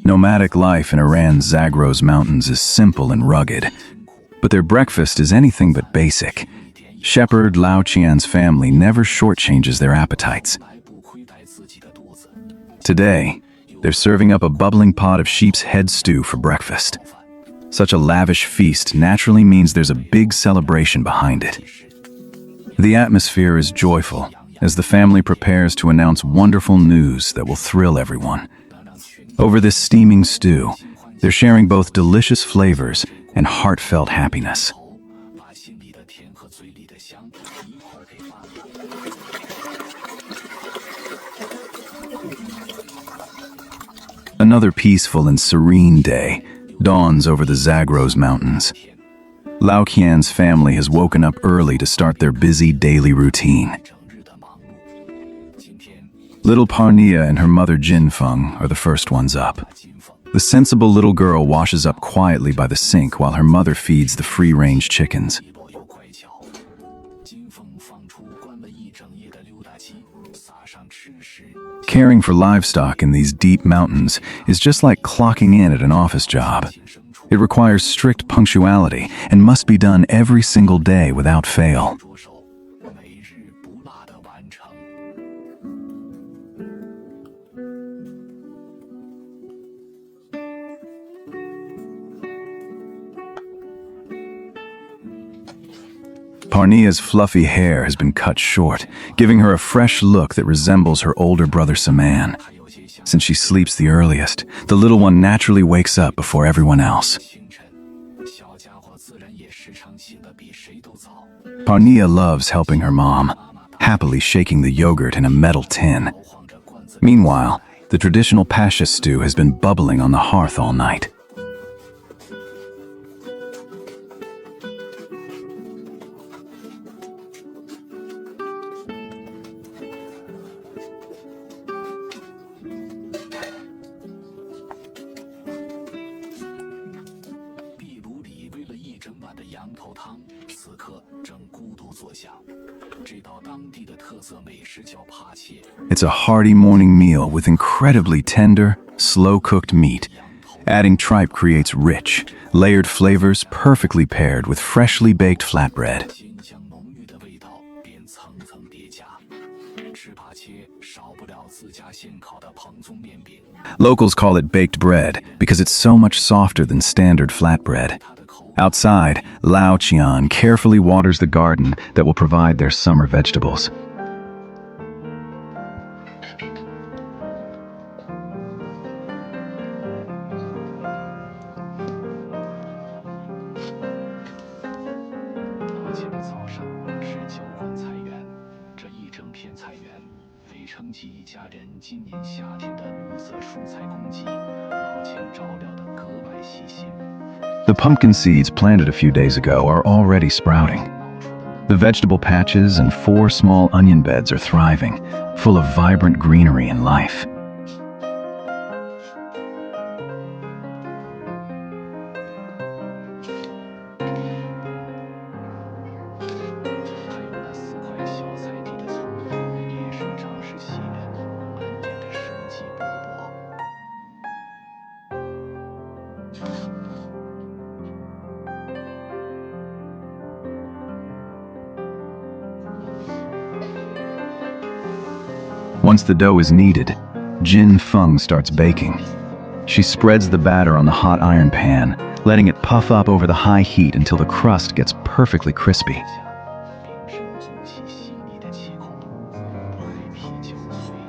Nomadic life in Iran's Zagros Mountains is simple and rugged, but their breakfast is anything but basic. Shepherd Lao Qian's family never shortchanges their appetites. Today, they're serving up a bubbling pot of sheep's head stew for breakfast. Such a lavish feast naturally means there's a big celebration behind it. The atmosphere is joyful as the family prepares to announce wonderful news that will thrill everyone. Over this steaming stew, they're sharing both delicious flavors and heartfelt happiness. Another peaceful and serene day dawns over the Zagros Mountains. Lao Qian's family has woken up early to start their busy daily routine. Little Parnia and her mother Jinfeng are the first ones up. The sensible little girl washes up quietly by the sink while her mother feeds the free-range chickens. Caring for livestock in these deep mountains is just like clocking in at an office job. It requires strict punctuality and must be done every single day without fail. Parnia's fluffy hair has been cut short, giving her a fresh look that resembles her older brother Saman. Since she sleeps the earliest, the little one naturally wakes up before everyone else. Parnia loves helping her mom, happily shaking the yogurt in a metal tin. Meanwhile, the traditional Pacheh stew has been bubbling on the hearth all night. It's a hearty morning meal with incredibly tender, slow-cooked meat. Adding tripe creates rich, layered flavors perfectly paired with freshly baked flatbread. Locals call it baked bread because it's so much softer than standard flatbread. Outside, Lao Qian carefully waters the garden that will provide their summer vegetables. The pumpkin seeds planted a few days ago are already sprouting. The vegetable patches and 4 small onion beds are thriving, full of vibrant greenery and life. Once the dough is kneaded, Jinfeng starts baking. She spreads the batter on the hot iron pan, letting it puff up over the high heat until the crust gets perfectly crispy.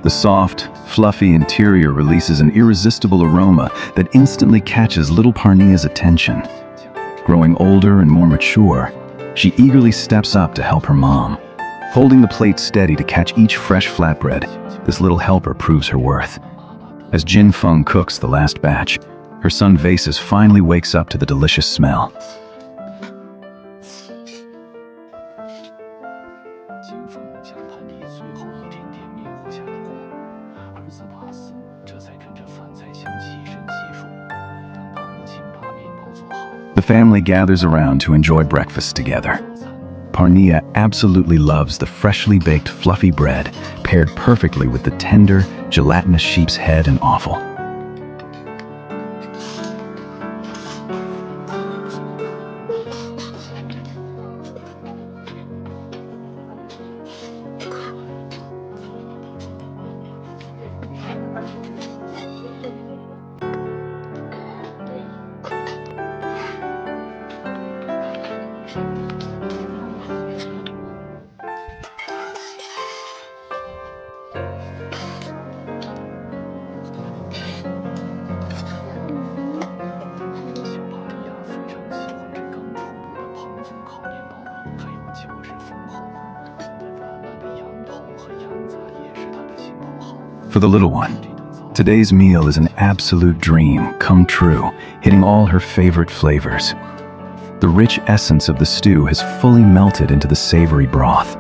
The soft, fluffy interior releases an irresistible aroma that instantly catches little Parnia's attention. Growing older and more mature, she eagerly steps up to help her mom. Holding the plate steady to catch each fresh flatbread, this little helper proves her worth. As Jinfeng cooks the last batch, her son Vasis finally wakes up to the delicious smell. The family gathers around to enjoy breakfast together. Parnia absolutely loves the freshly baked fluffy bread, paired perfectly with the tender, gelatinous sheep's head and offal. For the little one, today's meal is an absolute dream come true, hitting all her favorite flavors. The rich essence of the stew has fully melted into the savory broth.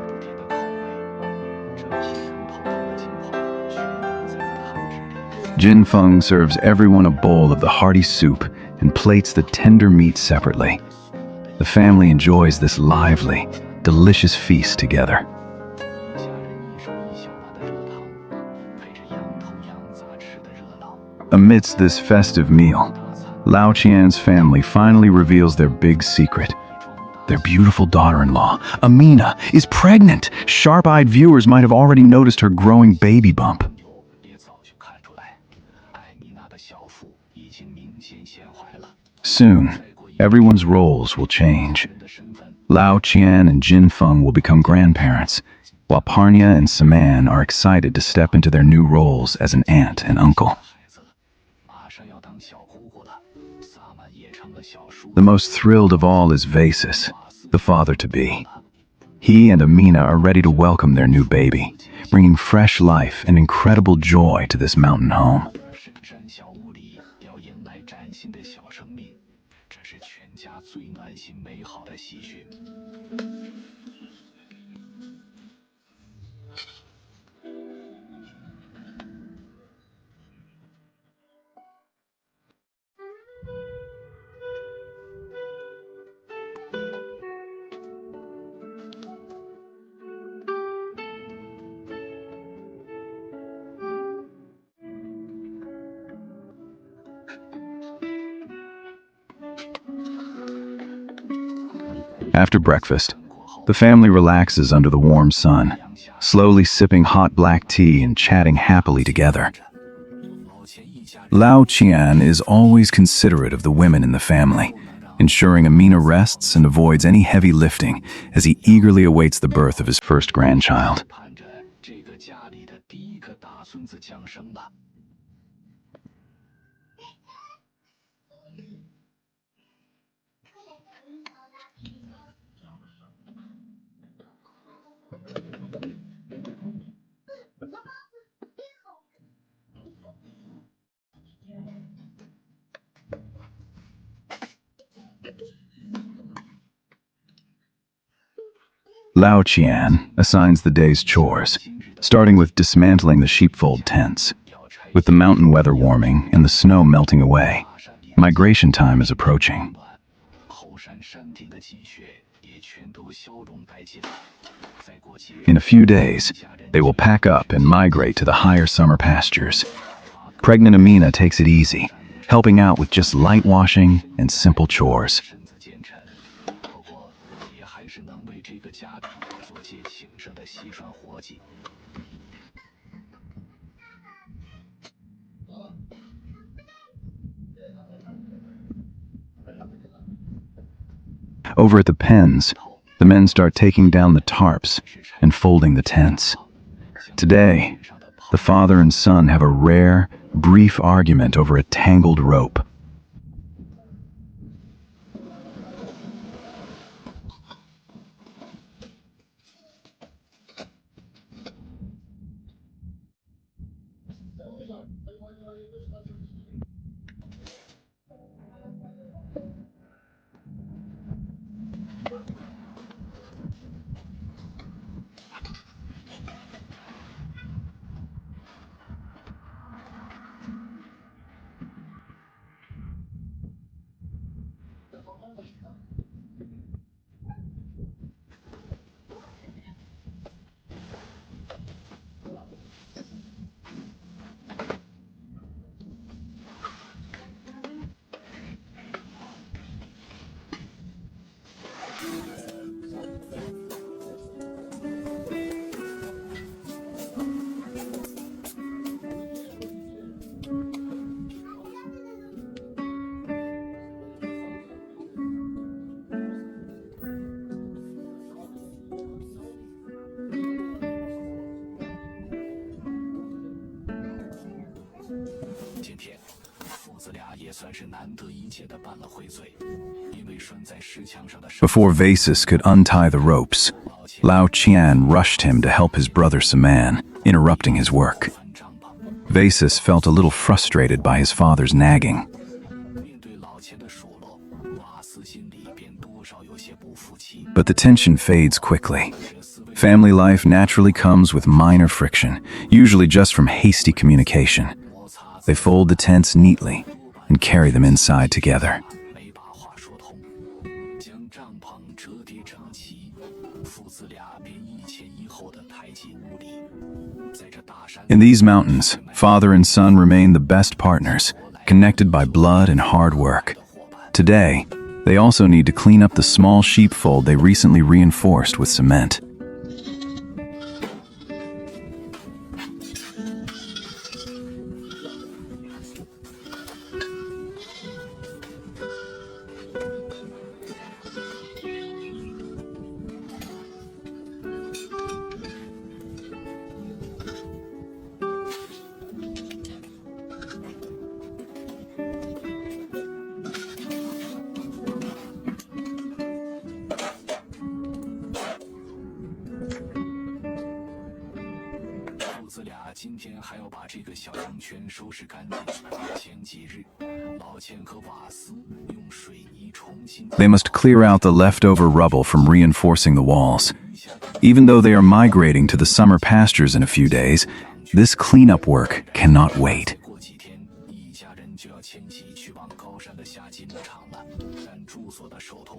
Jin Feng serves everyone a bowl of the hearty soup and plates the tender meat separately. The family enjoys this lively, delicious feast together. Amidst this festive meal, Lao Qian's family finally reveals their big secret. Their beautiful daughter-in-law, Amina, is pregnant. Sharp-eyed viewers might have already noticed her growing baby bump. Soon, everyone's roles will change. Lao Qian and Jin Feng will become grandparents, while Parnia and Saman are excited to step into their new roles as an aunt and uncle. The most thrilled of all is Vasis, the father-to-be. He and Amina are ready to welcome their new baby, bringing fresh life and incredible joy to this mountain home. After breakfast, the family relaxes under the warm sun, slowly sipping hot black tea and chatting happily together. Lao Qian is always considerate of the women in the family, ensuring Amina rests and avoids any heavy lifting as he eagerly awaits the birth of his first grandchild. Lao Qian assigns the day's chores, starting with dismantling the sheepfold tents. With the mountain weather warming and the snow melting away, migration time is approaching. In a few days, they will pack up and migrate to the higher summer pastures. Pregnant Amina takes it easy, helping out with just light washing and simple chores. Over at the pens, the men start taking down the tarps and folding the tents. Today, the father and son have a rare, brief argument over a tangled rope. Before Vasis could untie the ropes, Lao Qian rushed him to help his brother Saman, interrupting his work. Vasis felt a little frustrated by his father's nagging. But the tension fades quickly. Family life naturally comes with minor friction, usually just from hasty communication. They fold the tents neatly and carry them inside together. In these mountains, father and son remain the best partners, connected by blood and hard work. Today, they also need to clean up the small sheepfold they recently reinforced with cement. They must clear out the leftover rubble from reinforcing the walls. Even though they are migrating to the summer pastures in a few days, this cleanup work cannot wait.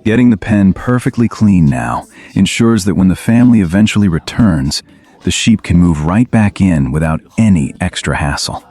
Getting the pen perfectly clean now ensures that when the family eventually returns, the sheep can move right back in without any extra hassle.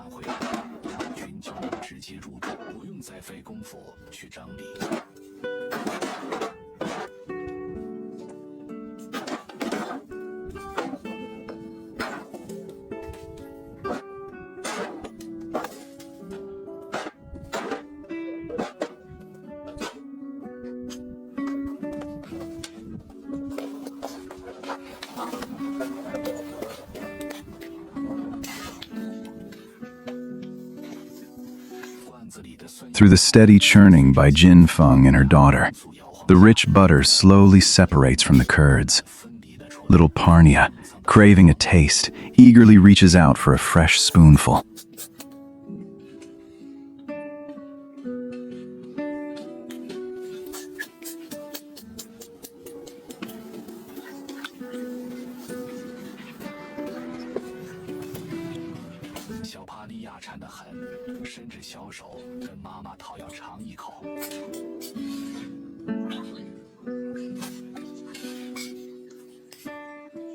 Through the steady churning by Jin Feng and her daughter, the rich butter slowly separates from the curds. Little Parnia, craving a taste, eagerly reaches out for a fresh spoonful.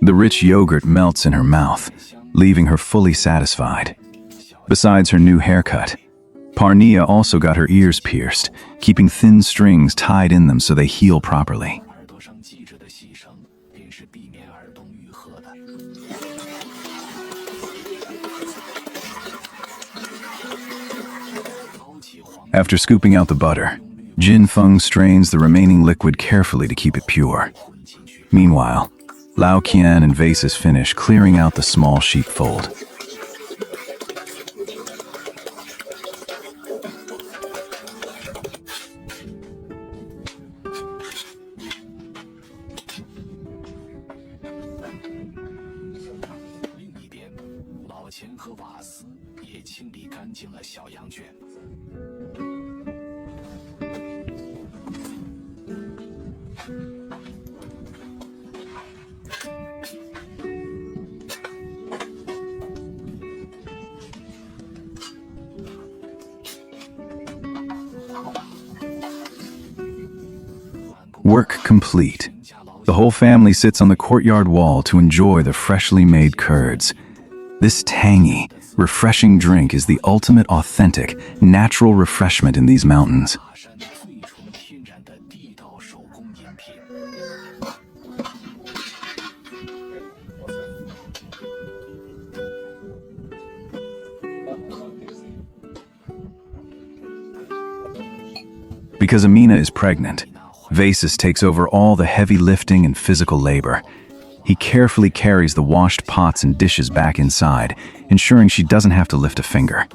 The rich yogurt melts in her mouth, leaving her fully satisfied. Besides her new haircut, Parnia also got her ears pierced, keeping thin strings tied in them so they heal properly. After scooping out the butter, Jin Feng strains the remaining liquid carefully to keep it pure. Meanwhile, Lao Qian and Vasis finish clearing out the small sheepfold. Work complete. The whole family sits on the courtyard wall to enjoy the freshly made curds. This tangy, refreshing drink is the ultimate authentic, natural refreshment in these mountains. Because Amina is pregnant, Vasis takes over all the heavy lifting and physical labor. He carefully carries the washed pots and dishes back inside, ensuring she doesn't have to lift a finger.